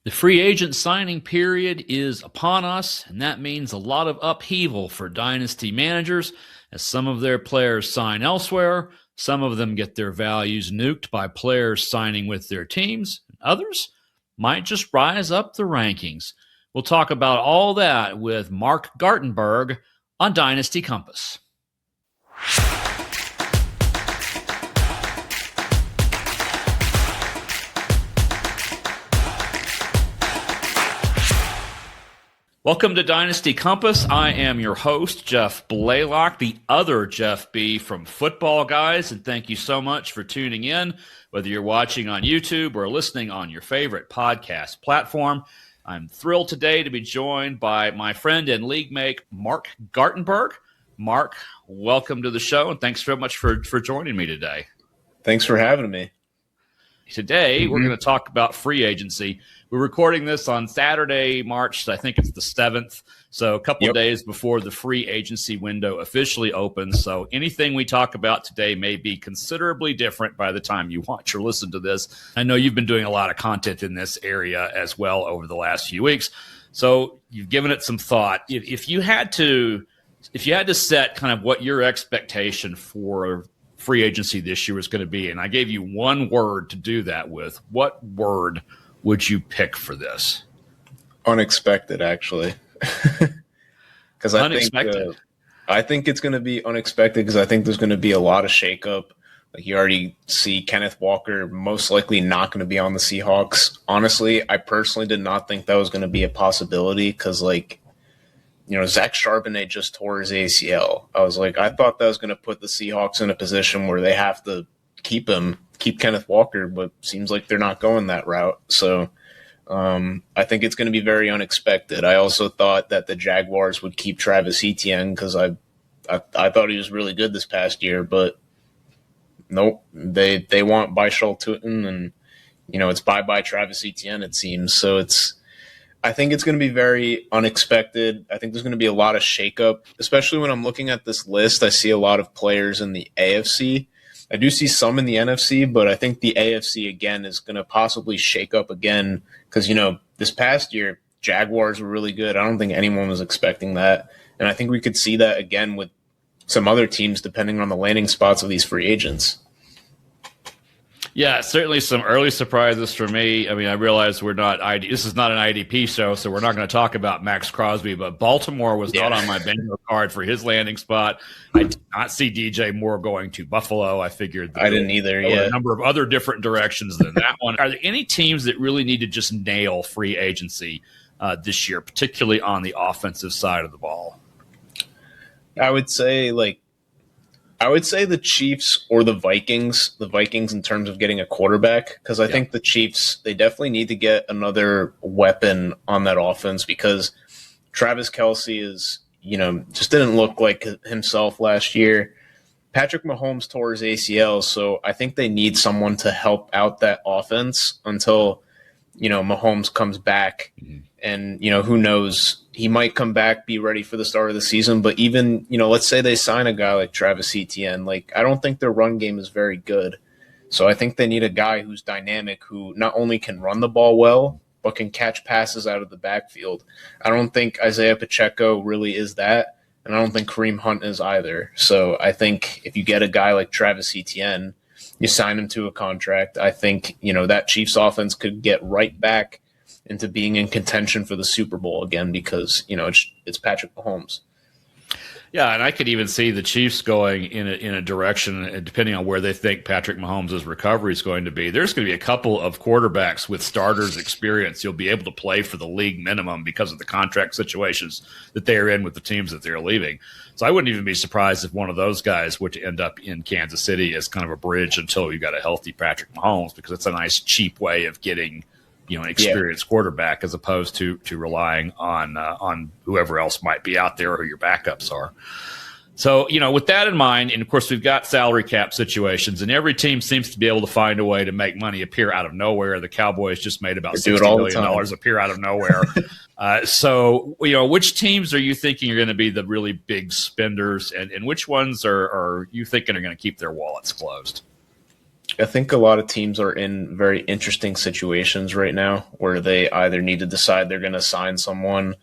The free agent signing period is upon us, and that means a lot of upheaval for dynasty managers as some of their players sign elsewhere. Some of them get their values nuked by players signing with their teams. Others might just rise up the rankings. We'll talk about all that with Marc Gartenberg on Dynasty Compass. Welcome to Dynasty Compass. I am your host, Jeff Blaylock, the other Jeff B from Football Guys, and thank you so much for tuning in, whether you're watching on YouTube or listening on your favorite podcast platform. I'm thrilled today to be joined by my friend and league mate, Marc Gartenberg. Marc, welcome to the show, and thanks so much for joining me today. Thanks for having me. Today, we're going to talk about free agency. We're recording this on Saturday, March, I think it's the 7th, so a couple of days before the free agency window officially opens. So anything we talk about today may be considerably different by the time you watch or listen to this. I know you've been doing a lot of content in this area as well over the last few weeks, so you've given it some thought. If you had to set kind of what your expectation for free agency this year was going to be, and I gave you one word to do that with, what word would you pick for this? Unexpected, actually. Because I think it's going to be unexpected because I think there's going to be a lot of shakeup. Like, you already see Kenneth Walker most likely not going to be on the Seahawks. Honestly, I personally did not think that was going to be a possibility because, Zach Charbonnet just tore his ACL. I thought that was going to put the Seahawks in a position where they have to keep Kenneth Walker, but seems like they're not going that route. So I think it's going to be very unexpected. I also thought that the Jaguars would keep Travis Etienne because I thought he was really good this past year, but nope, they want Bishal Tutin, and it's bye Travis Etienne, it seems. So I think it's going to be very unexpected. I think there's going to be a lot of shakeup, especially when I'm looking at this list. I see a lot of players in the AFC. I do see some in the NFC, but I think the AFC, again, is going to possibly shake up again because, this past year, Jaguars were really good. I don't think anyone was expecting that. And I think we could see that again with some other teams depending on the landing spots of these free agents. Yeah, certainly some early surprises for me. I mean, I realize this is not an IDP show, so we're not going to talk about Max Crosby, but Baltimore was not on my bingo card for his landing spot. I did not see DJ Moore going to Buffalo. I figured I didn't either. There were a number of other different directions than that one. Are there any teams that really need to just nail free agency this year, particularly on the offensive side of the ball? I would say the Chiefs or the Vikings in terms of getting a quarterback, because I think the Chiefs, they definitely need to get another weapon on that offense because Travis Kelce is, just didn't look like himself last year. Patrick Mahomes tore his ACL, so I think they need someone to help out that offense until, Mahomes comes back. Mm-hmm. And, who knows, he might come back, be ready for the start of the season. But even, let's say they sign a guy like Travis Etienne, I don't think their run game is very good. So I think they need a guy who's dynamic, who not only can run the ball well, but can catch passes out of the backfield. I don't think Isaiah Pacheco really is that. And I don't think Kareem Hunt is either. So I think if you get a guy like Travis Etienne, you sign him to a contract, I think, that Chiefs offense could get right back into being in contention for the Super Bowl again because, it's Patrick Mahomes. Yeah, and I could even see the Chiefs going in a direction, depending on where they think Patrick Mahomes' recovery is going to be. There's going to be a couple of quarterbacks with starters experience you'll be able to play for the league minimum because of the contract situations that they are in with the teams that they're leaving. So I wouldn't even be surprised if one of those guys were to end up in Kansas City as kind of a bridge until you got a healthy Patrick Mahomes, because it's a nice, cheap way of getting an experienced quarterback as opposed to relying on whoever else might be out there or who your backups are. So, with that in mind, and of course we've got salary cap situations, and every team seems to be able to find a way to make money appear out of nowhere. The Cowboys just made about $60 million appear out of nowhere. So, which teams are you thinking are going to be the really big spenders, and which ones are you thinking are going to keep their wallets closed? think a lot of teams are in very interesting situations right now where they either need to decide they're going to sign someone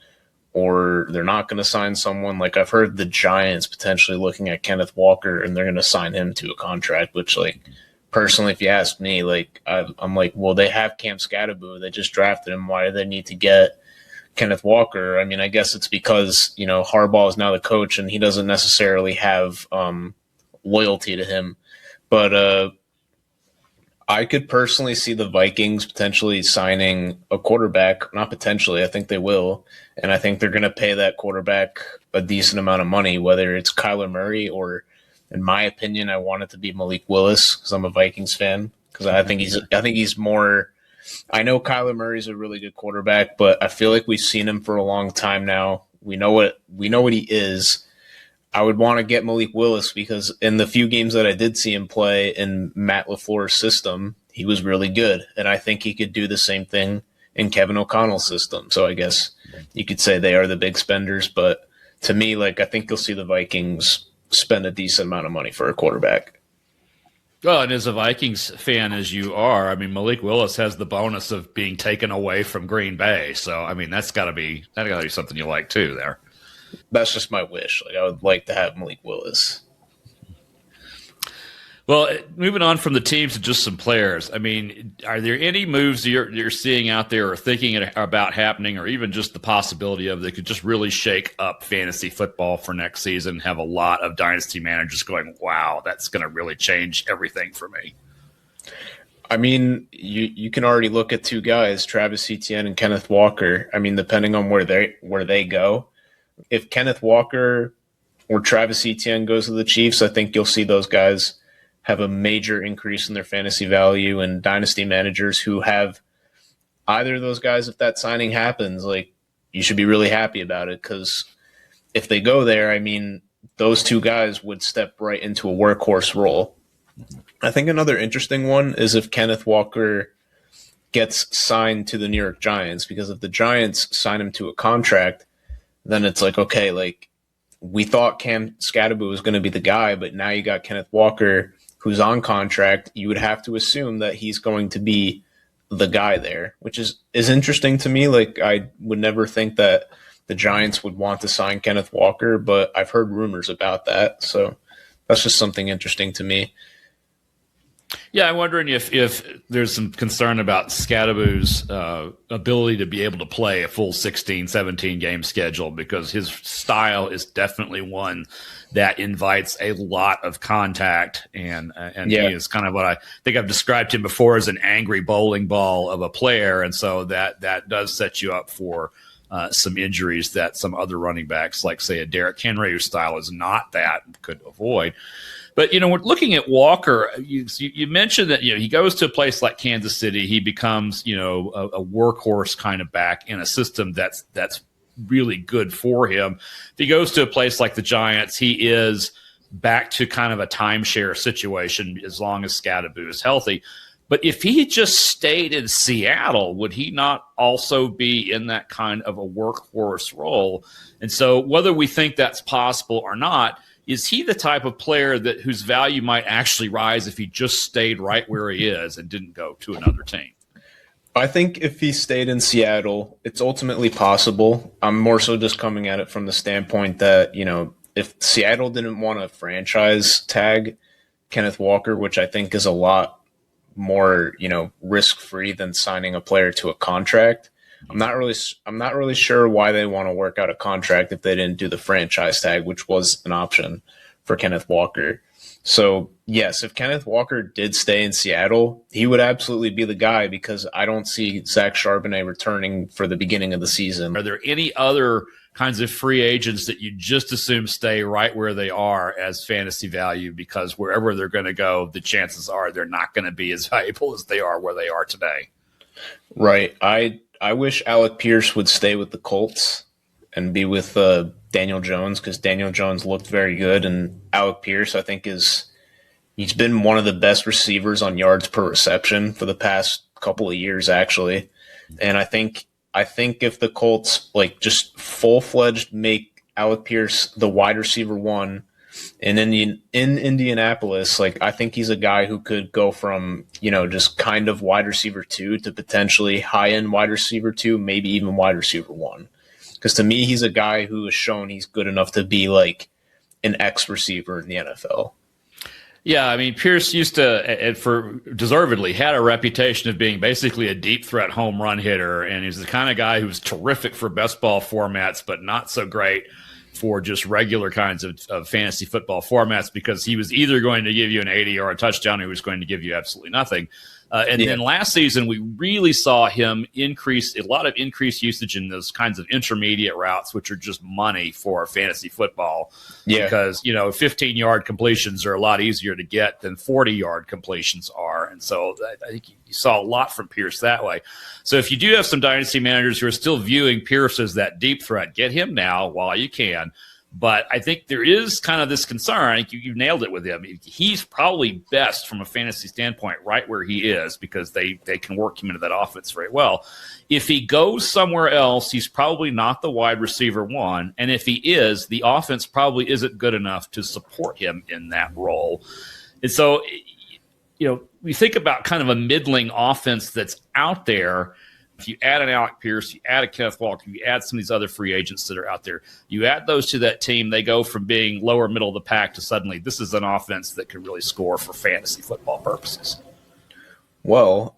or they're not going to sign someone. Like I've heard the Giants potentially looking at Kenneth Walker and they're going to sign him to a contract, which like personally, if you ask me, like I'm like, well, they have Cam Scatterboo. They just drafted him. Why do they need to get Kenneth Walker? I mean, I guess it's because, Harbaugh is now the coach and he doesn't necessarily have loyalty to him. But I could personally see the Vikings potentially signing a quarterback. Not potentially, I think they will. And I think they're going to pay that quarterback a decent amount of money, whether it's Kyler Murray or, in my opinion, I want it to be Malik Willis because I'm a Vikings fan. Because I think he's more. I know Kyler Murray's a really good quarterback, but I feel like we've seen him for a long time now. We know what he is. I would want to get Malik Willis because in the few games that I did see him play in Matt LaFleur's system, he was really good. And I think he could do the same thing in Kevin O'Connell's system. So I guess you could say they are the big spenders. But to me, like, I think you'll see the Vikings spend a decent amount of money for a quarterback. Well, and as a Vikings fan as you are, I mean, Malik Willis has the bonus of being taken away from Green Bay. So, I mean, that's got to be something you like too there. That's just my wish. Like I would like to have Malik Willis. Well, moving on from the teams to just some players. I mean, are there any moves you're seeing out there or thinking about happening, or even just the possibility of that could just really shake up fantasy football for next season? Have a lot of dynasty managers going, "Wow, that's going to really change everything for me." I mean, you can already look at two guys, Travis Etienne and Kenneth Walker. I mean, depending on where they go. If Kenneth Walker or Travis Etienne goes to the Chiefs, I think you'll see those guys have a major increase in their fantasy value, and dynasty managers who have either of those guys, if that signing happens, like you should be really happy about it because if they go there, I mean, those two guys would step right into a workhorse role. I think another interesting one is if Kenneth Walker gets signed to the New York Giants, because if the Giants sign him to a contract, then it's like, okay, like we thought Cam Scatterboo was going to be the guy, but now you got Kenneth Walker who's on contract. You would have to assume that he's going to be the guy there, which is interesting to me. Like I would never think that the Giants would want to sign Kenneth Walker, but I've heard rumors about that. So that's just something interesting to me. Yeah, I'm wondering if there's some concern about Scatterboo's ability to be able to play a full 16, 17 game schedule, because his style is definitely one that invites a lot of contact, and he is kind of what I think I've described him before as an angry bowling ball of a player, and so that does set you up for some injuries that some other running backs, like say a Derrick Henry, whose style is not that, could avoid. But, we're looking at Walker. You mentioned that, he goes to a place like Kansas City. He becomes, a workhorse kind of back in a system that's really good for him. If he goes to a place like the Giants, he is back to kind of a timeshare situation as long as Scatterboo is healthy. But if he just stayed in Seattle, would he not also be in that kind of a workhorse role? And so whether we think that's possible or not, is he the type of player whose value might actually rise if he just stayed right where he is and didn't go to another team? I think if he stayed in Seattle, it's ultimately possible. I'm more so just coming at it from the standpoint that, if Seattle didn't want to franchise tag Kenneth Walker, which I think is a lot more, risk-free than signing a player to a contract, I'm not really sure why they want to work out a contract if they didn't do the franchise tag, which was an option for Kenneth Walker. So, yes, if Kenneth Walker did stay in Seattle, he would absolutely be the guy, because I don't see Zach Charbonnet returning for the beginning of the season. Are there any other kinds of free agents that you just assume stay right where they are as fantasy value, because wherever they're going to go, the chances are they're not going to be as valuable as they are where they are today? Right. I wish Alec Pierce would stay with the Colts and be with Daniel Jones, because Daniel Jones looked very good, and Alec Pierce, I think, he's been one of the best receivers on yards per reception for the past couple of years, actually. And I think if the Colts just full-fledged make Alec Pierce the wide receiver one And in Indianapolis, like I think he's a guy who could go from, just kind of wide receiver 2 to potentially high end wide receiver 2, maybe even wide receiver 1. Because to me, he's a guy who has shown he's good enough to be like an X receiver in the NFL. Yeah, I mean, Pierce used to, for deservedly, had a reputation of being basically a deep threat home run hitter, and he's the kind of guy who's terrific for best ball formats, but not so great for just regular kinds of fantasy football formats, because he was either going to give you an 80 or a touchdown, or he was going to give you absolutely nothing. Then last season, we really saw him increase a lot of increased usage in those kinds of intermediate routes, which are just money for fantasy football. Yeah. Because, 15-yard completions are a lot easier to get than 40-yard completions are. And so I think you saw a lot from Pierce that way. So if you do have some dynasty managers who are still viewing Pierce as that deep threat, get him now while you can. But I think there is kind of this concern. I think you nailed it with him. He's probably best from a fantasy standpoint right where he is, because they can work him into that offense very well. If he goes somewhere else, he's probably not the wide receiver 1. And if he is, the offense probably isn't good enough to support him in that role. And so, we think about kind of a middling offense that's out there. If you add an Alec Pierce, you add a Kenneth Walker, you add some of these other free agents that are out there, you add those to that team, they go from being lower middle of the pack to suddenly this is an offense that can really score for fantasy football purposes. Well,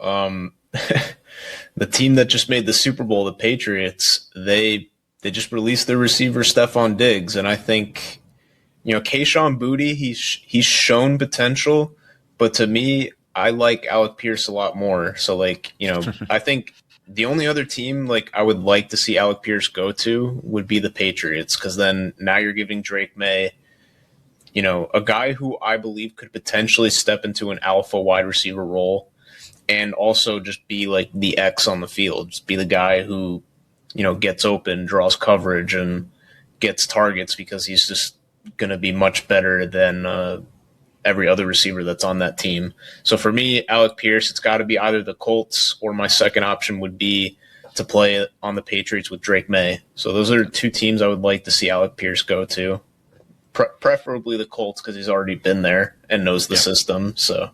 the team that just made the Super Bowl, the Patriots, they just released their receiver Stephon Diggs, and I think, Kayshon Boutte, he's shown potential, but to me, I like Alec Pierce a lot more. So, I think the only other team I would like to see Alec Pierce go to would be the Patriots, because then now you're giving Drake May, a guy who I believe could potentially step into an alpha wide receiver role, and also just be like the X on the field, just be the guy who, gets open, draws coverage, and gets targets, because he's just going to be much better than every other receiver that's on that team. So for me, Alec Pierce, it's got to be either the Colts, or my second option would be to play on the Patriots with Drake May. So those are 2 teams I would like to see Alec Pierce go to. Preferably the Colts, because he's already been there and knows the system. So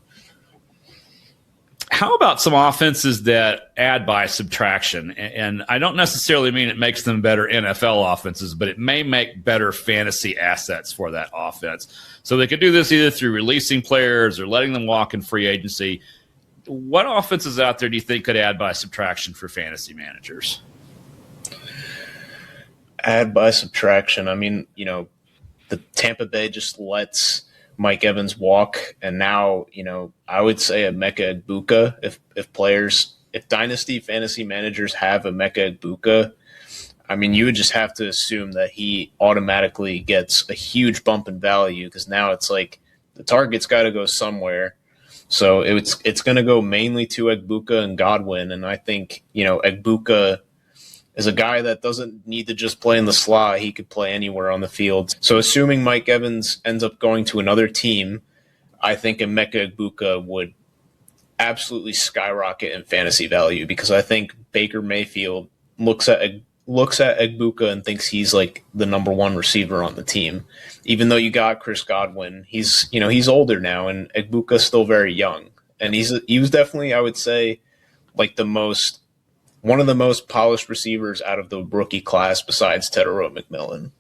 how about some offenses that add by subtraction? And I don't necessarily mean it makes them better NFL offenses, but it may make better fantasy assets for that offense. So they could do this either through releasing players or letting them walk in free agency. What offenses out there do you think could add by subtraction for fantasy managers? Add by subtraction. I mean, the Tampa Bay just lets Mike Evans walk, and now, I would say Emeka Egbuka. If dynasty fantasy managers have Emeka Egbuka, I mean, you would just have to assume that he automatically gets a huge bump in value, because now it's like the target's got to go somewhere. So it's going to go mainly to Egbuka and Godwin, and I think, Egbuka is a guy that doesn't need to just play in the slot. He could play anywhere on the field. So assuming Mike Evans ends up going to another team, I think Emeka Egbuka would absolutely skyrocket in fantasy value, because I think Baker Mayfield looks at Egbuka and thinks he's like the number 1 receiver on the team. Even though you got Chris Godwin, he's older now, and Egbuka's still very young. And he was definitely, I would say, like one of the most polished receivers out of the rookie class besides Tedero McMillan.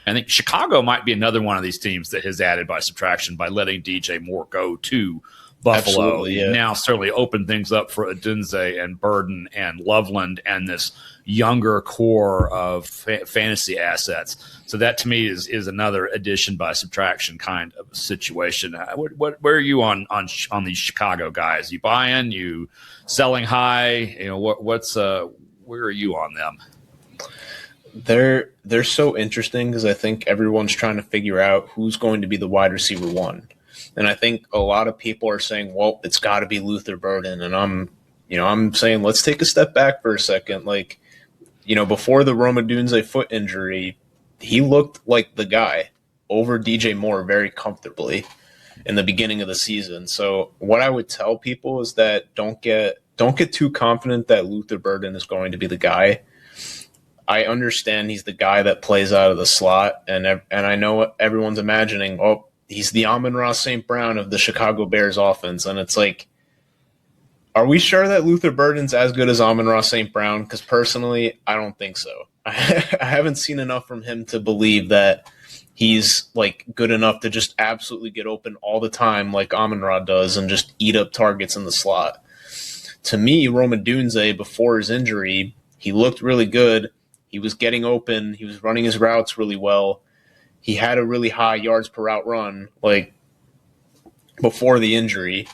I think Chicago might be another one of these teams that has added by subtraction by letting DJ Moore go to Buffalo. Yeah. Now certainly open things up for Odunze and Burden and Loveland and this younger core of fantasy assets. So that to me is another addition by subtraction kind of situation. Where are you on these Chicago guys? You buying? You selling high? Where are you on them? They're so interesting, because I think everyone's trying to figure out who's going to be the wide receiver 1. And I think a lot of people are saying, well, it's got to be Luther Burden. And I'm saying, let's take a step back for a second. Before the Rome Odunze foot injury, he looked like the guy over DJ Moore very comfortably in the beginning of the season. So what I would tell people is that don't get too confident that Luther Burden is going to be the guy. I understand he's the guy that plays out of the slot, and I know what everyone's imagining. Oh, he's the Amon-Ra St. Brown of the Chicago Bears offense, and it's like, are we sure that Luther Burden's as good as Amon-Ra St. Brown? Because personally, I don't think so. I haven't seen enough from him to believe that he's like good enough to just absolutely get open all the time like Amon-Ra does and just eat up targets in the slot. To me, Rome Odunze, before his injury, he looked really good. He was getting open. He was running his routes really well. He had a really high yards per route run, like before the injury.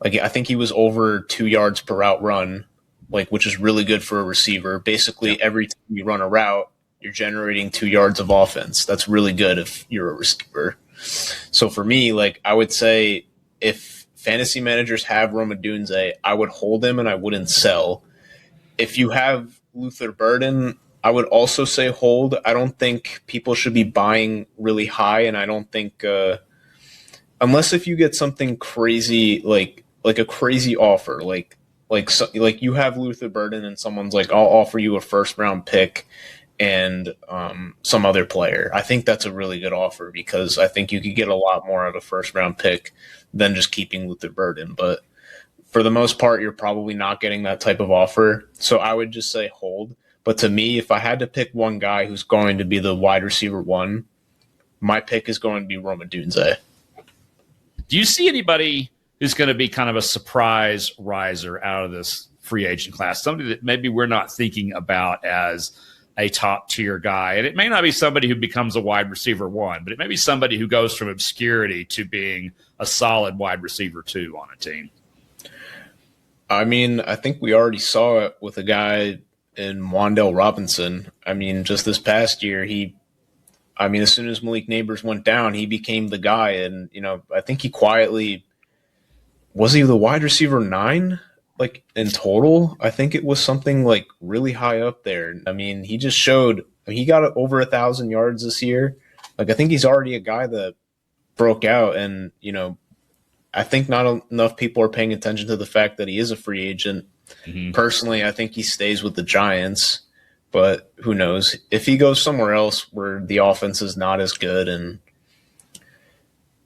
Like I think he was over 2 yards per route run, like which is really good for a receiver. Basically, every time you run a route, you're generating 2 yards of offense. That's really good if you're a receiver. So for me, like I would say if fantasy managers have Rome Odunze, I would hold him and I wouldn't sell. If you have Luther Burden, I would also say hold. I don't think people should be buying really high, and I don't think unless if you get something crazy like a crazy offer, like you have Luther Burden and someone's like, I'll offer you a first round pick and some other player. I think that's a really good offer because I think you could get a lot more out of a first round pick than just keeping Luther Burden. But for the most part, you're probably not getting that type of offer. So I would just say hold. But to me, if I had to pick one guy who's going to be the wide receiver one, my pick is going to be Rome Odunze. Do you see anybody who's going to be kind of a surprise riser out of this free agent class? Somebody that maybe we're not thinking about as a top tier guy. And it may not be somebody who becomes a wide receiver one, but it may be somebody who goes from obscurity to being a solid wide receiver two on a team. I mean, I think we already saw it with a guy in Wan'Dale Robinson. I mean, just this past year, as soon as Malik Neighbors went down, he became the guy. And, I think he quietly, was he the wide receiver 9? Like in total, I think it was something like really high up there. I mean, he just showed he got over 1,000 yards this year. Like I think he's already a guy that broke out, and I think not enough people are paying attention to the fact that he is a free agent. Mm-hmm. Personally, I think he stays with the Giants, but who knows if he goes somewhere else where the offense is not as good and.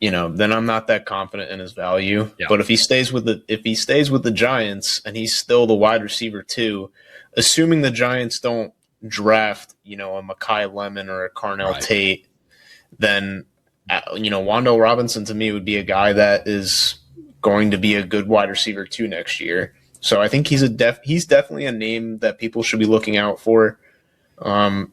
Then I'm not that confident in his value. Yeah. But if he stays with the Giants and he's still the wide receiver too, assuming the Giants don't draft, a Mekhi Lemon or a Carnell Tate, then Wan'Dale Robinson to me would be a guy that is going to be a good wide receiver too next year. So I think he's definitely a name that people should be looking out for. I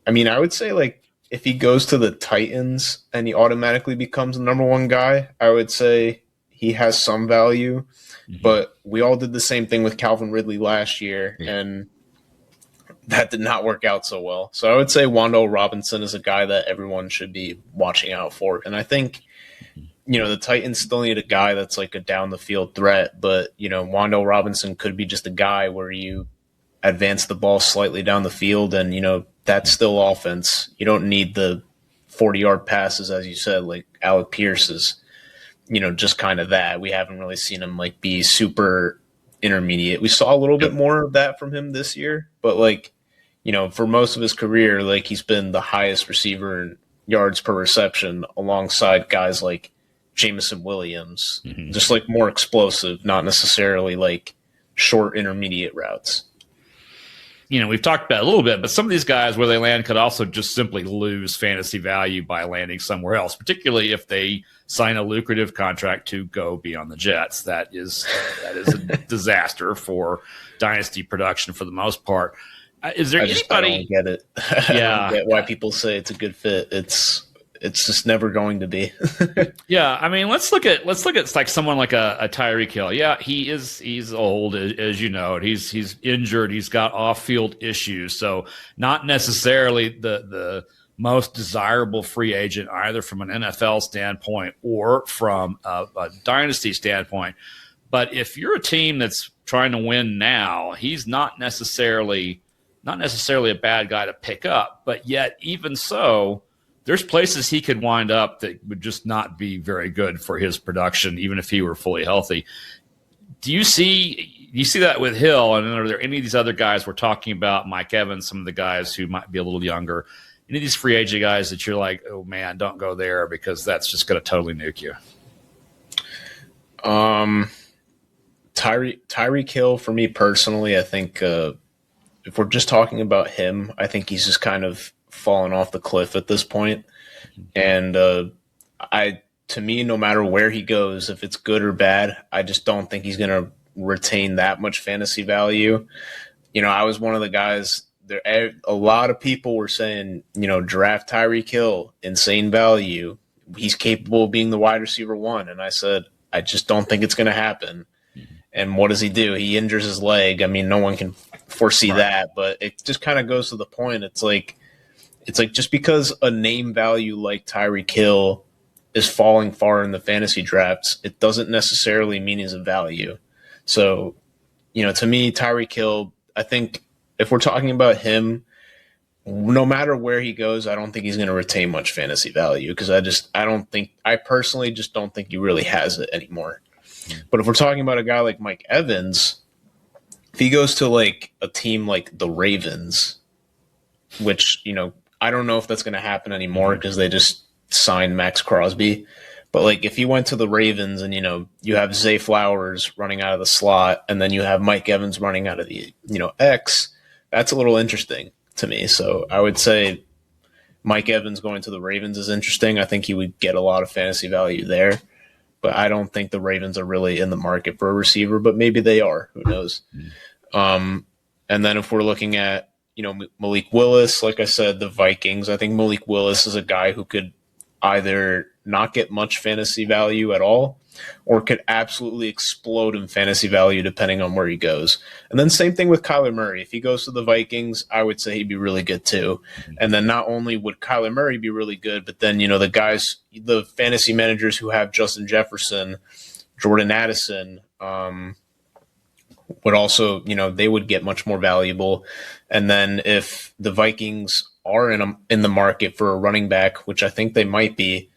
would say like. If he goes to the Titans and he automatically becomes the number one guy, I would say he has some value. Mm-hmm. But we all did the same thing with Calvin Ridley last year, and that did not work out so well. So I would say Wan'Dale Robinson is a guy that everyone should be watching out for. And I think, the Titans still need a guy that's like a down-the-field threat, but, Wan'Dale Robinson could be just a guy where you advance the ball slightly down the field and, that's still offense. You don't need the 40-yard passes, as you said, like Alec Pierce is, just kind of that. We haven't really seen him like be super intermediate. We saw a little bit more of that from him this year, but like, for most of his career, like he's been the highest receiver in yards per reception alongside guys like Jameson Williams, just like more explosive, not necessarily like short intermediate routes. We've talked about it a little bit, but some of these guys where they land could also just simply lose fantasy value by landing somewhere else, particularly if they sign a lucrative contract to go be on the Jets. That is a disaster for dynasty production for the most part. Is there anybody? I don't get it. Yeah, I don't get why people say it's a good fit. It's just never going to be. Yeah, let's look at like someone like a Tyreek Hill. Yeah, he's old, as you know. He's injured. He's got off-field issues, so not necessarily the most desirable free agent either from an NFL standpoint or from a dynasty standpoint. But if you're a team that's trying to win now, he's not necessarily a bad guy to pick up. But yet, even so, there's places he could wind up that would just not be very good for his production, even if he were fully healthy. Do you see you see that with Hill, and are there any of these other guys we're talking about, Mike Evans, some of the guys who might be a little younger, any of these free agent guys that you're like, oh man, don't go there because that's just going to totally nuke you? Tyreek Hill, for me personally, I think if we're just talking about him, I think he's just kind of fallen off the cliff at this point. And to me, no matter where he goes, if it's good or bad, I just don't think he's going to retain that much fantasy value. I was one of the guys there. A lot of people were saying, draft Tyreek Hill, insane value. He's capable of being the wide receiver 1. And I said, I just don't think it's going to happen. And what does he do? He injures his leg. I mean, no one can foresee that, but it just kind of goes to the point. It's like just because a name value like Tyreek Hill is falling far in the fantasy drafts, it doesn't necessarily mean he's a value. So, to me, Tyreek Hill, I think if we're talking about him, no matter where he goes, I don't think he's going to retain much fantasy value because I personally just don't think he really has it anymore. But if we're talking about a guy like Mike Evans, if he goes to like a team like the Ravens, which, I don't know if that's going to happen anymore because they just signed Max Crosby. But like if he went to the Ravens and, you have Zay Flowers running out of the slot and then you have Mike Evans running out of the, X, that's a little interesting to me. So I would say Mike Evans going to the Ravens is interesting. I think he would get a lot of fantasy value there. But I don't think the Ravens are really in the market for a receiver, but maybe they are. Who knows? And then if we're looking at, Malik Willis, like I said, the Vikings, I think Malik Willis is a guy who could either not get much fantasy value at all or could absolutely explode in fantasy value depending on where he goes. And then same thing with Kyler Murray. If he goes to the Vikings, I would say he'd be really good too. And then not only would Kyler Murray be really good, but then, the guys, the fantasy managers who have Justin Jefferson, Jordan Addison, would also, they would get much more valuable. And then if the Vikings are in the market for a running back, which I think they might be,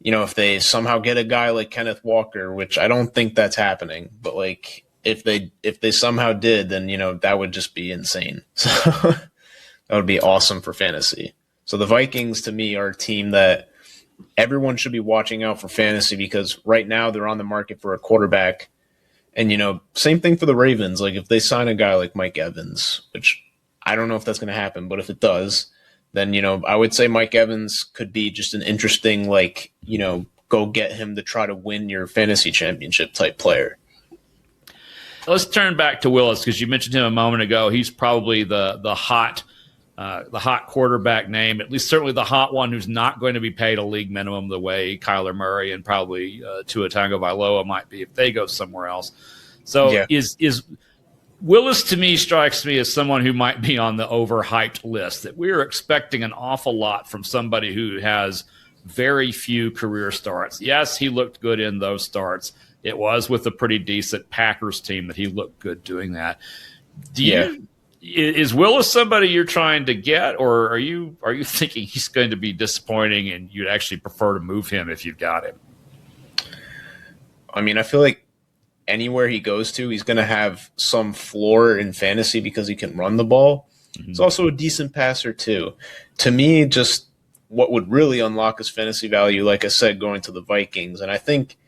if they somehow get a guy like Kenneth Walker, which I don't think that's happening, but like if they somehow did, then, that would just be insane. So that would be awesome for fantasy. So the Vikings to me are a team that everyone should be watching out for fantasy because right now they're on the market for a quarterback. And, same thing for the Ravens. Like if they sign a guy like Mike Evans, which I don't know if that's going to happen, but if it does, then, I would say Mike Evans could be just an interesting, go get him to try to win your fantasy championship type player. Let's turn back to Willis because you mentioned him a moment ago. He's probably the hot quarterback name, at least certainly the hot one who's not going to be paid a league minimum the way Kyler Murray and probably Tua Tagovailoa might be if they go somewhere else. So yeah. Is Willis to me strikes me as someone who might be on the overhyped list, that we're expecting an awful lot from somebody who has very few career starts. Yes, he looked good in those starts. It was with a pretty decent Packers team that he looked good doing that. Is Willis somebody you're trying to get, or are you thinking he's going to be disappointing and you'd actually prefer to move him if you've got him? I mean, I feel like anywhere he goes to, he's going to have some floor in fantasy because he can run the ball. Mm-hmm. He's also a decent passer too. To me, just what would really unlock his fantasy value, like I said, going to the Vikings. And I think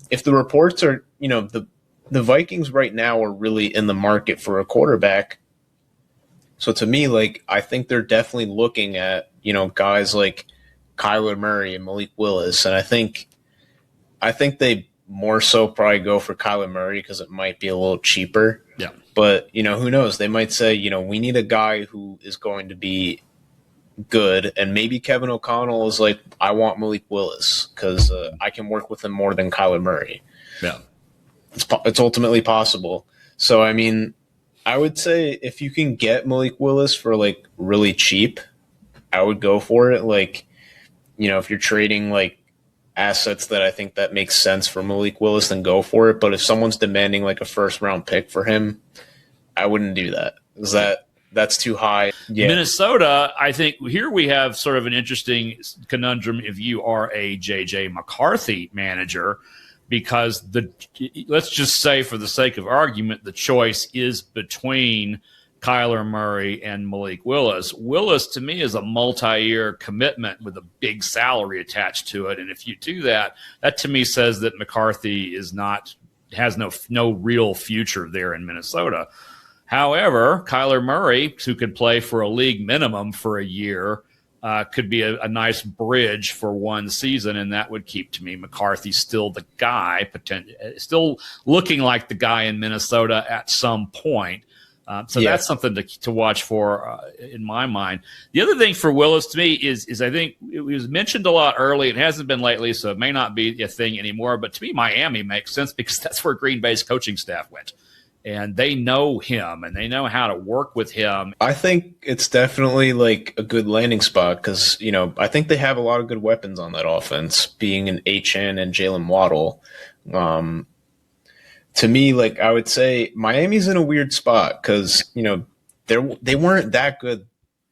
if the reports are, the Vikings right now are really in the market for a quarterback. So to me, I think they're definitely looking at, guys like Kyler Murray and Malik Willis. And I think they more so probably go for Kyler Murray because it might be a little cheaper. Yeah. But, who knows? They might say, we need a guy who is going to be good. And maybe Kevin O'Connell is like, I want Malik Willis because I can work with him more than Kyler Murray. Yeah. It's ultimately possible. So, I mean, I would say if you can get Malik Willis for really cheap, I would go for it. If you're trading assets that I think that makes sense for Malik Willis, then go for it. But if someone's demanding a first round pick for him, I wouldn't do that. Is that's too high. Yeah. Minnesota, I think here we have sort of an interesting conundrum if you are a JJ McCarthy manager, because let's just say, for the sake of argument, the choice is between Kyler Murray and Malik Willis. Willis, to me, is a multi-year commitment with a big salary attached to it. And if you do that, that to me says that McCarthy has no real future there in Minnesota. However, Kyler Murray, who could play for a league minimum for a year, could be a nice bridge for one season, and that would keep, to me, McCarthy still the guy, still looking like the guy in Minnesota at some point. That's something to watch for in my mind. The other thing for Willis, to me, is I think it was mentioned a lot early. It hasn't been lately, so it may not be a thing anymore. But to me, Miami makes sense because that's where Green Bay's coaching staff went. And they know him, and they know how to work with him. I think it's definitely like a good landing spot because, I think they have a lot of good weapons on that offense, being an Etienne and Jalen Waddle. To me, like, I would say Miami's in a weird spot because, they weren't that good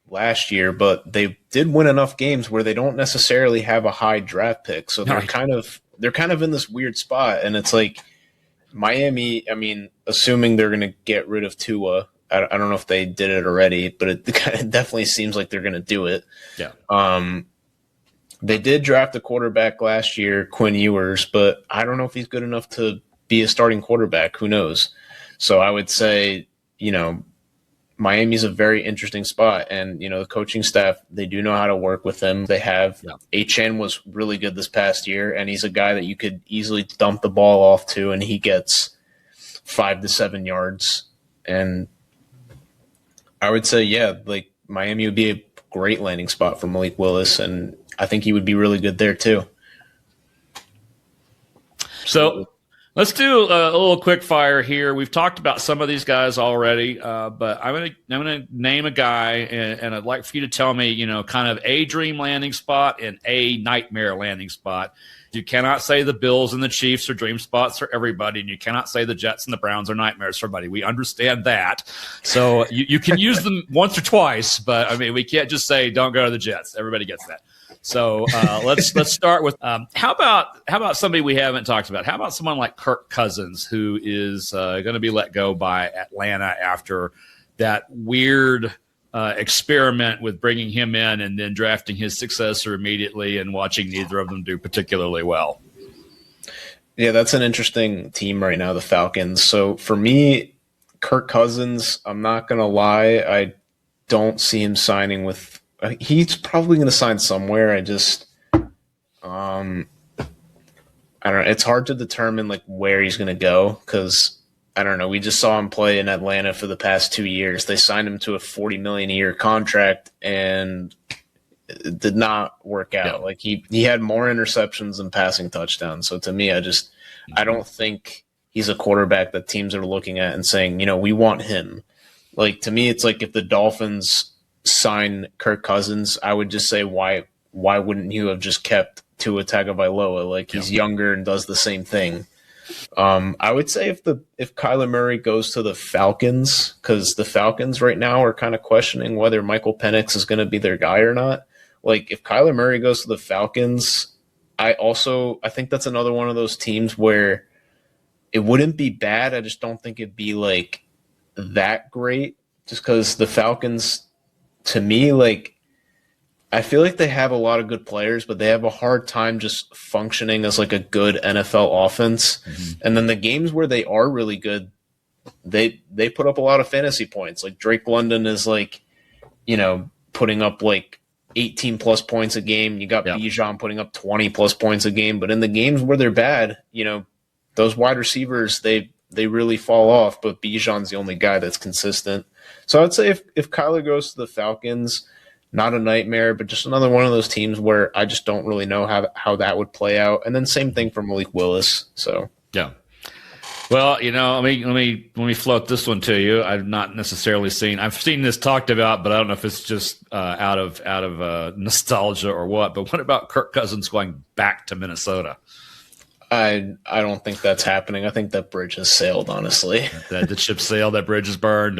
last year, but they did win enough games where they don't necessarily have a high draft pick. So they're kind of in this weird spot. And it's like Miami, I mean, assuming they're going to get rid of Tua, I don't know if they did it already, but it definitely seems like they're going to do it. Yeah. They did draft a quarterback last year, Quinn Ewers, but I don't know if he's good enough to be a starting quarterback. Who knows? So I would say, Miami's a very interesting spot, and the coaching staff, they do know how to work with him. They have Etienne was really good this past year, and he's a guy that you could easily dump the ball off to, and he gets 5 to 7 yards. And I would say, like Miami would be a great landing spot for Malik Willis, and I think he would be really good there too. So let's do a little quick fire here. We've talked about some of these guys already, but I'm gonna name a guy, and I'd like for you to tell me, kind of a dream landing spot and a nightmare landing spot. You cannot say the Bills and the Chiefs are dream spots for everybody, and you cannot say the Jets and the Browns are nightmares for everybody. We understand that. So you can use them once or twice, but I mean, we can't just say don't go to the Jets. Everybody gets that. So let's start with how about somebody we haven't talked about? How about someone like Kirk Cousins, who is going to be let go by Atlanta after that weird experiment with bringing him in and then drafting his successor immediately and watching neither of them do particularly well? Yeah, that's an interesting team right now, the Falcons. So for me, Kirk Cousins, I'm not going to lie, I don't see him signing with – he's probably going to sign somewhere. I just I don't know. It's hard to determine like where he's going to go because I don't know. We just saw him play in Atlanta for the past 2 years. They signed him to a $40 million a year contract, and it did not work out. Yeah. Like he had more interceptions than passing touchdowns. So to me, I don't think he's a quarterback that teams are looking at and saying, we want him. Like to me, it's like if the Dolphins sign Kirk Cousins, I would just say why wouldn't you have just kept Tua Tagovailoa? Like he's younger and does the same thing. I would say if Kyler Murray goes to the Falcons, because the Falcons right now are kind of questioning whether Michael Penix is going to be their guy or not. Like if Kyler Murray goes to the Falcons, I think that's another one of those teams where it wouldn't be bad. I just don't think it'd be like that great, just because the Falcons, to me, like I feel like they have a lot of good players, but they have a hard time just functioning as like a good NFL offense. Mm-hmm. And then the games where they are really good, they put up a lot of fantasy points. Like Drake London is like, putting up like 18 plus points a game. You got Bijan putting up 20 plus points a game. But in the games where they're bad, those wide receivers, they really fall off. But Bijan's the only guy that's consistent. So I'd say if Kyler goes to the Falcons, not a nightmare, but just another one of those teams where I just don't really know how that would play out. And then same thing for Malik Willis. So yeah. Well, let me float this one to you. I've not necessarily I've seen this talked about, but I don't know if it's just out of nostalgia or what. But what about Kirk Cousins going back to Minnesota? I don't think that's happening. I think that bridge has sailed, honestly. The ship sailed, that bridge is burned.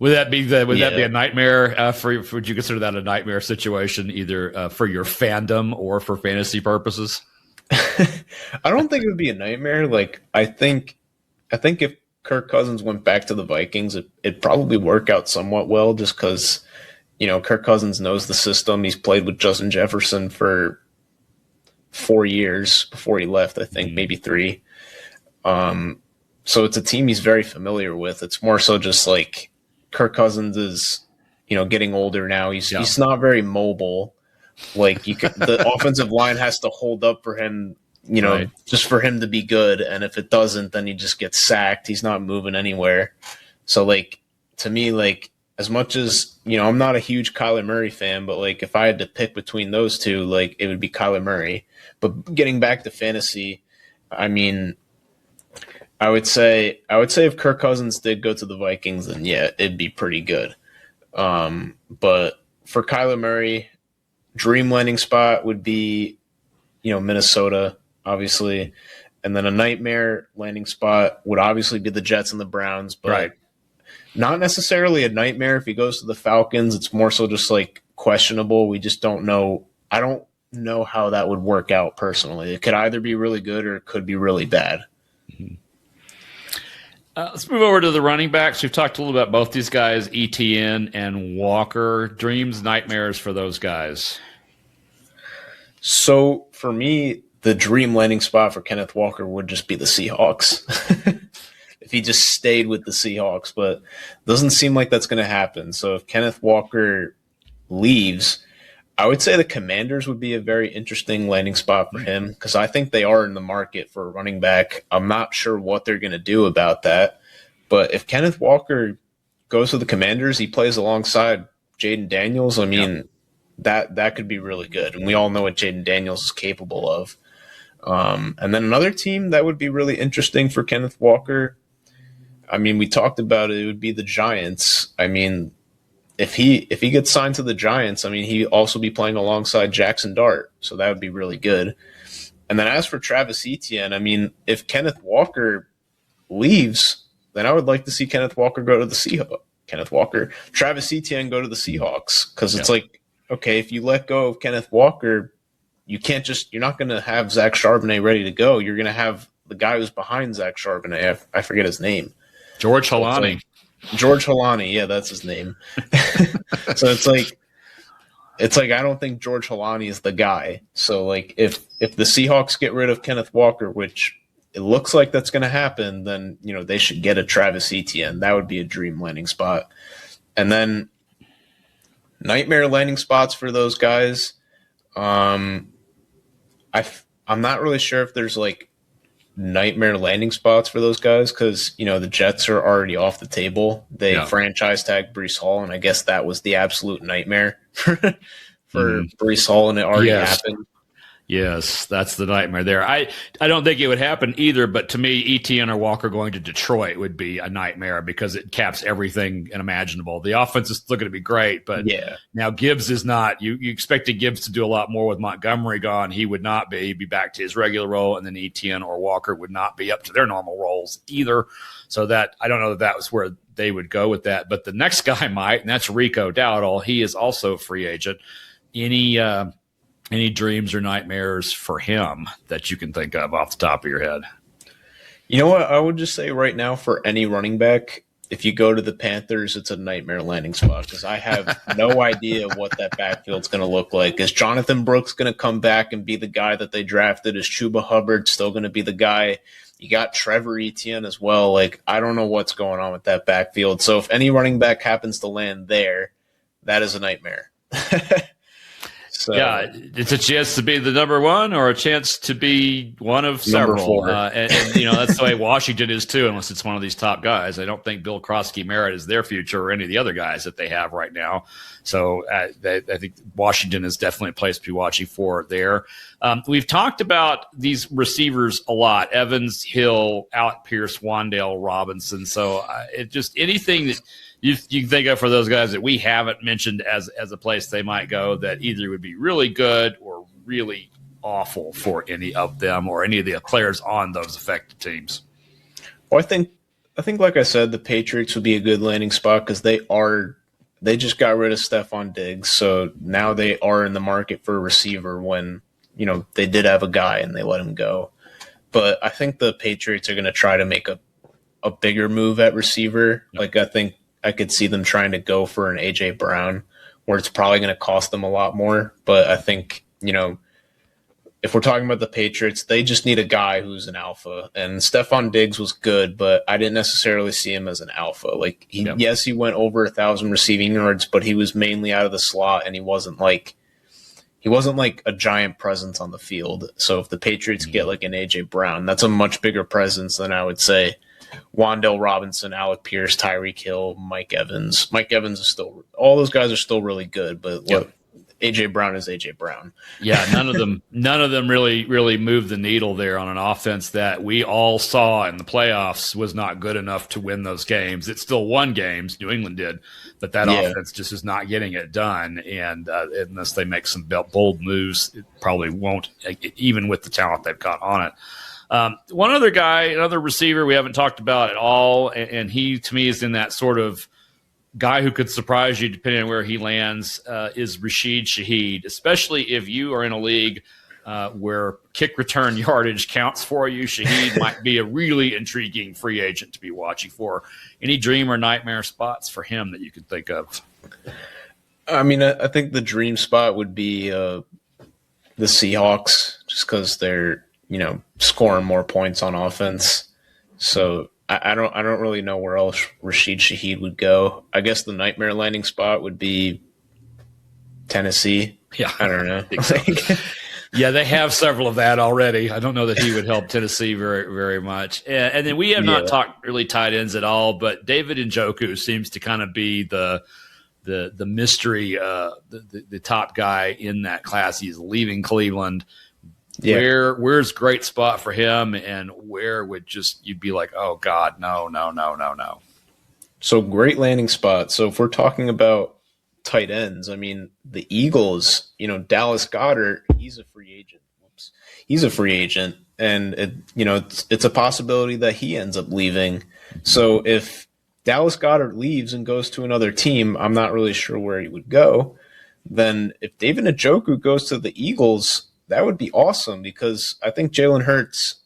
Would that be that be a nightmare would you consider that a nightmare situation, either for your fandom or for fantasy purposes? I don't think it would be a nightmare. Like I think if Kirk Cousins went back to the Vikings, it'd probably work out somewhat well, just because Kirk Cousins knows the system. He's played with Justin Jefferson for 4 years before he left. I think maybe 3. So it's a team he's very familiar with. It's more so just like Kirk Cousins is, getting older now. He's not very mobile. Like the offensive line has to hold up for him, Right. just for him to be good. And if it doesn't, then he just gets sacked. He's not moving anywhere. So like to me, like as much as I'm not a huge Kyler Murray fan, but like if I had to pick between those two, like it would be Kyler Murray. But getting back to fantasy, I mean, I would say if Kirk Cousins did go to the Vikings, then yeah, it'd be pretty good. But for Kyler Murray, dream landing spot would be, Minnesota, obviously, and then a nightmare landing spot would obviously be the Jets and the Browns, but Right. not necessarily a nightmare if he goes to the Falcons. It's more so just like questionable. We just don't know. I don't know how that would work out personally. It could either be really good or it could be really bad. Let's move over to the running backs. We've talked a little about both these guys, Etienne and Walker. Dreams, nightmares for those guys. So for me, the dream landing spot for Kenneth Walker would just be the Seahawks. If he just stayed with the Seahawks, but it doesn't seem like that's going to happen. So if Kenneth Walker leaves, I would say the Commanders would be a very interesting landing spot for him, because I think they are in the market for a running back. I'm not sure what they're going to do about that. But if Kenneth Walker goes to the Commanders, he plays alongside Jaden Daniels. I mean, that could be really good. And we all know what Jaden Daniels is capable of. And then another team that would be really interesting for Kenneth Walker, I mean, we talked about it would be the Giants. I mean, if he gets signed to the Giants, I mean, he'd also be playing alongside Jackson Dart, so that would be really good. And then as for Travis Etienne, I mean, if Kenneth Walker leaves, then I would like to see Kenneth Walker go to the Seahawks. Travis Etienne go to the Seahawks, because it's like, okay, if you let go of Kenneth Walker, you're not going to have Zach Charbonnet ready to go. You're going to have the guy who's behind Zach Charbonnet. I forget his name. George Holani. George Holani, yeah, that's his name. So it's like I don't think George Holani is the guy. So like if the Seahawks get rid of Kenneth Walker, which it looks like that's going to happen, then they should get a Travis Etienne. That would be a dream landing spot. And then nightmare landing spots for those guys. I'm not really sure if there's like nightmare landing spots for those guys, because the Jets are already off the table. They franchise tagged Breece Hall, and I guess that was the absolute nightmare for Breece Hall, and it already happened. Yes, that's the nightmare there. I don't think it would happen either, but to me, Etienne or Walker going to Detroit would be a nightmare, because it caps everything imaginable. The offense is still going to be great, but now Gibbs is not. You expected Gibbs to do a lot more with Montgomery gone. He would not be. He'd be back to his regular role, and then Etienne or Walker would not be up to their normal roles either. So that I don't know that was where they would go with that. But the next guy might, and that's Rico Dowdle. He is also a free agent. Any dreams or nightmares for him that you can think of off the top of your head? You know what? I would just say right now, for any running back, if you go to the Panthers, it's a nightmare landing spot, because I have no idea what that backfield's going to look like. Is Jonathan Brooks going to come back and be the guy that they drafted? Is Chuba Hubbard still going to be the guy? You got Trevor Etienne as well. Like, I don't know what's going on with that backfield. So if any running back happens to land there, that is a nightmare. So, yeah, it's a chance to be the number one or a chance to be one of several. And that's the way Washington is too, unless it's one of these top guys. I don't think Bill Krosky-Merritt is their future or any of the other guys that they have right now. So I think Washington is definitely a place to be watching for there. We've talked about these receivers a lot: Evans, Hill, Alec Pierce, Wan'Dale Robinson. So it just anything that you can think of for those guys that we haven't mentioned as a place they might go that either would be really good or really awful for any of them or any of the players on those affected teams. Well, I think like I said, the Patriots would be a good landing spot, because they just got rid of Stephon Diggs, so now they are in the market for a receiver when they did have a guy and they let him go. But I think the Patriots are going to try to make a bigger move at receiver. Yep. Like, I think I could see them trying to go for an A.J. Brown, where it's probably going to cost them a lot more. But I think, if we're talking about the Patriots, they just need a guy who's an alpha. And Stephon Diggs was good, but I didn't necessarily see him as an alpha. Like, yes, he went over 1,000 receiving yards, but he was mainly out of the slot, and he wasn't like a giant presence on the field. So if the Patriots get like an A.J. Brown, that's a much bigger presence than, I would say, Wan'Dale Robinson, Alec Pierce, Tyreek Hill, Mike Evans. Mike Evans is still – all those guys are still really good, but A.J. Brown is A.J. Brown. Yeah, none of them really moved the needle there on an offense that we all saw in the playoffs was not good enough to win those games. It still won games, New England did, but that offense just is not getting it done. And unless they make some bold moves, it probably won't, even with the talent they've got on it. One other guy, another receiver we haven't talked about at all, and he, to me, is in that sort of guy who could surprise you depending on where he lands, is Rashid Shaheed, especially if you are in a league where kick return yardage counts for you. Shaheed might be a really intriguing free agent to be watching for. Any dream or nightmare spots for him that you can think of? I mean, I think the dream spot would be the Seahawks, just because they're scoring more points on offense. So I don't really know where else Rashid Shaheed would go. I guess the nightmare landing spot would be Tennessee. Yeah, I don't know. Yeah, they have several of that already. I don't know that he would help Tennessee very, very much. And then we have not talked really tight ends at all, but David Njoku seems to kind of be the mystery, the top guy in that class. He's leaving Cleveland. Yeah. Where's great spot for him, and where would you'd be like, oh God, no. So great landing spot. So if we're talking about tight ends, I mean, the Eagles, Dallas Goedert, he's a free agent. He's a free agent, and it's a possibility that he ends up leaving. So if Dallas Goedert leaves and goes to another team, I'm not really sure where he would go. Then if David Njoku goes to the Eagles, that would be awesome, because I think Jalen Hurts,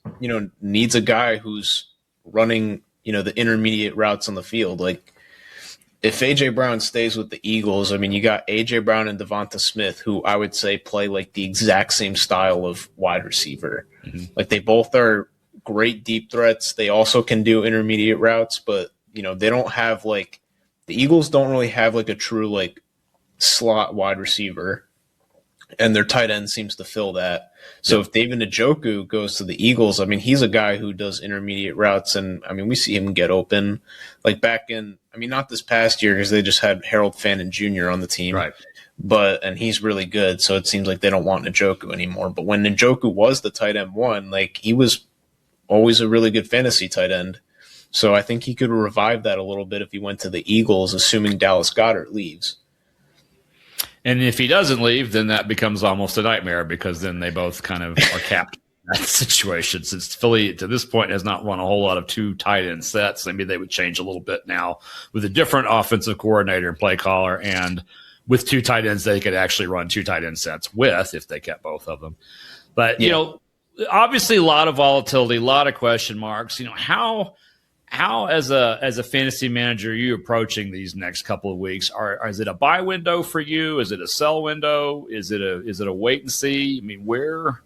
needs a guy who's running, the intermediate routes on the field. Like, if A.J. Brown stays with the Eagles, I mean, you got A.J. Brown and Devonta Smith, who I would say play like the exact same style of wide receiver. Mm-hmm. Like, they both are great deep threats. They also can do intermediate routes, but, they don't have the Eagles don't really have a true slot wide receiver. And their tight end seems to fill that. So if David Njoku goes to the Eagles, I mean, he's a guy who does intermediate routes. And, I mean, we see him get open. Back in – I mean, not this past year, because they just had Harold Fannin Jr. on the team. Right. And he's really good, so it seems like they don't want Njoku anymore. But when Njoku was the tight end one, he was always a really good fantasy tight end. So I think he could revive that a little bit if he went to the Eagles, assuming Dallas Goedert leaves. And if he doesn't leave, then that becomes almost a nightmare, because then they both kind of are capped in that situation. Since Philly, to this point, has not run a whole lot of two tight end sets, maybe they would change a little bit now with a different offensive coordinator and play caller. And with two tight ends, they could actually run two tight end sets with, if they kept both of them. But, obviously a lot of volatility, a lot of question marks. How as a fantasy manager are you approaching these next couple of weeks? Is it a buy window for you? Is it a sell window? Is it a wait and see? I mean, where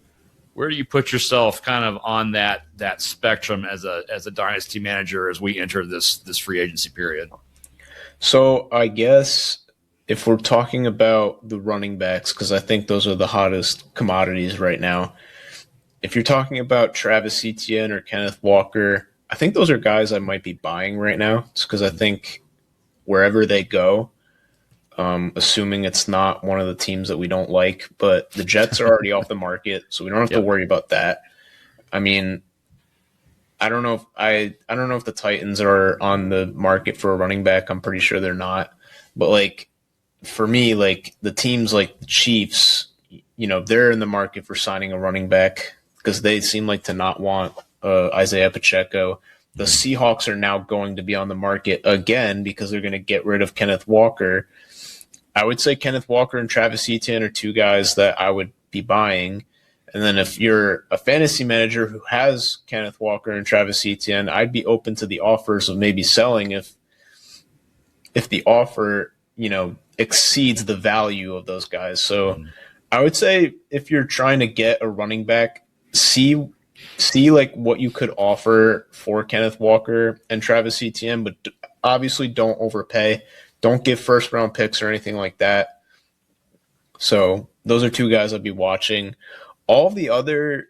do you put yourself kind of on that spectrum as a dynasty manager as we enter this free agency period? So I guess if we're talking about the running backs, because I think those are the hottest commodities right now. If you're talking about Travis Etienne or Kenneth Walker, I think those are guys I might be buying right now, just because I think wherever they go, assuming it's not one of the teams that we don't like, but the Jets are already off the market, so we don't have to worry about that. I mean, I don't know if the Titans are on the market for a running back. I'm pretty sure they're not. But for me, the teams like the Chiefs, they're in the market for signing a running back, because they seem to not want Isaiah Pacheco. The Seahawks are now going to be on the market again because they're going to get rid of Kenneth Walker. I would say Kenneth Walker and Travis Etienne are two guys that I would be buying. And then if you're a fantasy manager who has Kenneth Walker and Travis Etienne, I'd be open to the offers of maybe selling if the offer, exceeds the value of those guys. So I would say if you're trying to get a running back, see like what you could offer for Kenneth Walker and Travis Etienne, but obviously don't overpay. Don't give first round picks or anything like that. So those are two guys I'd be watching. All the other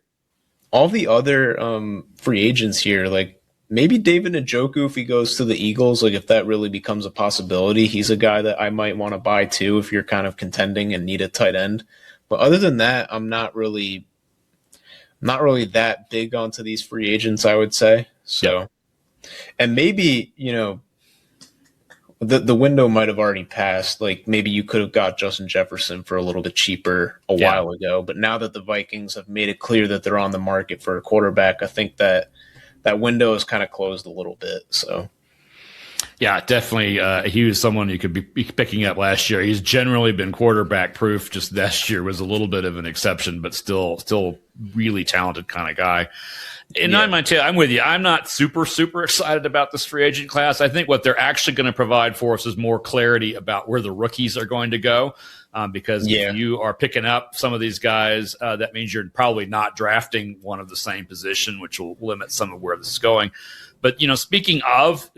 free agents here, like maybe David Njoku if he goes to the Eagles, like if that really becomes a possibility, he's a guy that I might want to buy too if you're kind of contending and need a tight end. But other than that, I'm not really that big onto these free agents, I would say. So, yep. And maybe, the window might have already passed. Like maybe you could have got Justin Jefferson for a little bit cheaper a while ago. But now that the Vikings have made it clear that they're on the market for a quarterback, I think that window is kind of closed a little bit. So. Yeah, definitely. He was someone you could be picking up last year. He's generally been quarterback proof. Just last year was a little bit of an exception, but still really talented kind of guy. And I'm with you. I'm not super excited about this free agent class. I think what they're actually going to provide for us is more clarity about where the rookies are going to go. Because if you are picking up some of these guys, that means you're probably not drafting one of the same position, which will limit some of where this is going. But, speaking of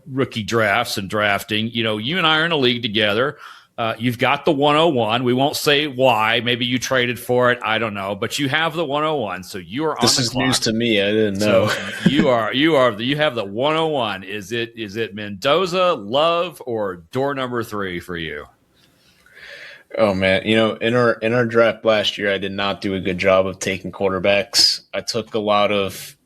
rookie drafts and drafting, you and I are in a league together. You've got the 101. We won't say why. Maybe you traded for it. I don't know. But you have the 101. So you are on the clock. This is news to me. I didn't know. So you have the 101. Is it Mendoza, Love, or door number 3 for you? Oh man, in our draft last year, I did not do a good job of taking quarterbacks. I took a lot of.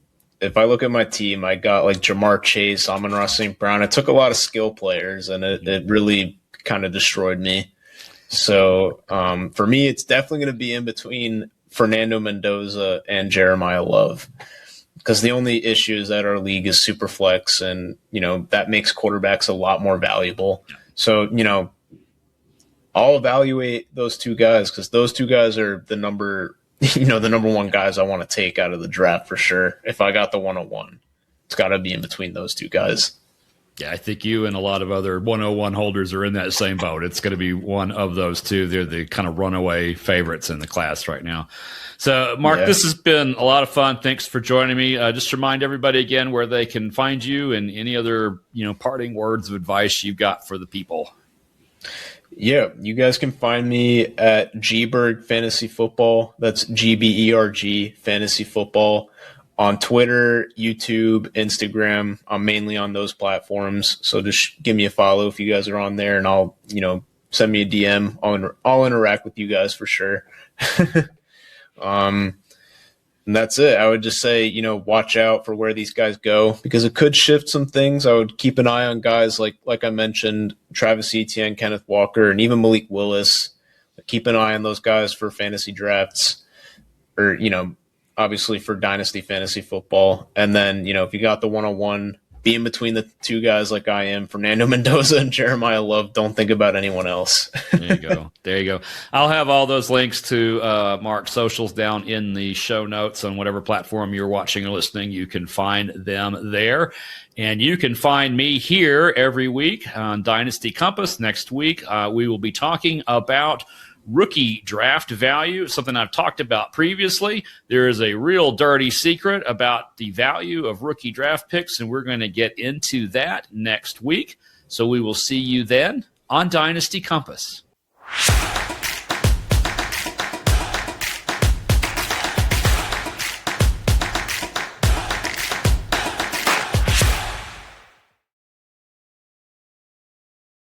If I look at my team, I got like Jamar Chase, Amon-Ra St. Brown. I took a lot of skill players, and it really kind of destroyed me. So for me, it's definitely going to be in between Fernando Mendoza and Jeremiah Love, because the only issue is that our league is super flex, and that makes quarterbacks a lot more valuable. So I'll evaluate those two guys, because those two guys are the number one guys I want to take out of the draft for sure. If I got the 101, it's got to be in between those two guys. Yeah, I think you and a lot of other 101 holders are in that same boat. It's going to be one of those two. They're the kind of runaway favorites in the class right now. So, Mark, This has been a lot of fun. Thanks for joining me. Just remind everybody again where they can find you and any other parting words of advice you've got for the people. Yeah, you guys can find me at Gberg Fantasy Football. That's GBERG Fantasy Football on Twitter, YouTube, Instagram. I'm mainly on those platforms. So just give me a follow if you guys are on there, and I'll, send me a DM. I'll interact with you guys for sure. And that's it. I would just say, watch out for where these guys go, because it could shift some things. I would keep an eye on guys like I mentioned, Travis Etienne, Kenneth Walker, and even Malik Willis. Keep an eye on those guys for fantasy drafts, or, obviously for Dynasty Fantasy Football. And then, if you got the 101, be in between the two guys like I am, Fernando Mendoza and Jeremiah Love. Don't think about anyone else. There you go. I'll have all those links to Mark's socials down in the show notes on whatever platform you're watching or listening. You can find them there. And you can find me here every week on Dynasty Compass. Next week, we will be talking about rookie draft value, something I've talked about previously. There is a real dirty secret about the value of rookie draft picks, and we're going to get into that next week. So we will see you then on Dynasty Compass.